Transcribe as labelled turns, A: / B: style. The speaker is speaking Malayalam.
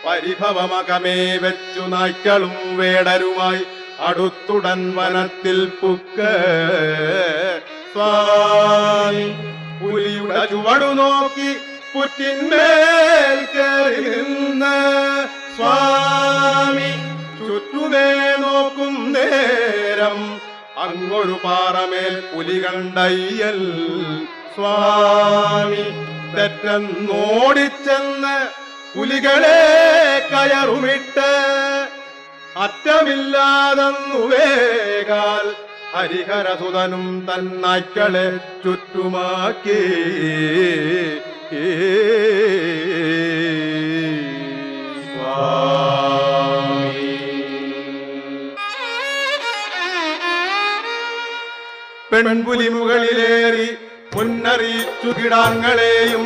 A: പരിഭവമകമേ വെച്ചു നായ്ക്കളും വേടരുമായി അടുത്തുടൻ വനത്തിൽ പുക്ക് സ്വാമി പുലിയുടെ ചുവടു നോക്കി പുറ്റിന്മേൽ കയറി നിന്ന് സ്വാമി ചുറ്റുമേ നോക്കും നേരം അങ്ങൊരു പാറമേൽ പുലി കണ്ടയ്യൽ സ്വാമി തെറ്റെന്നോടിച്ചെന്ന് പുലികളെ കയറുമിട്ട് അറ്റമില്ലാതെന്നു വേഗാൽ ഹരിഹരസുതനും തന്നായ്ക്കളെ ചുറ്റുമാക്കി പെൺപുലി മുകളിലേറി മുന്നറിയിച്ചു കിടാങ്ങളെയും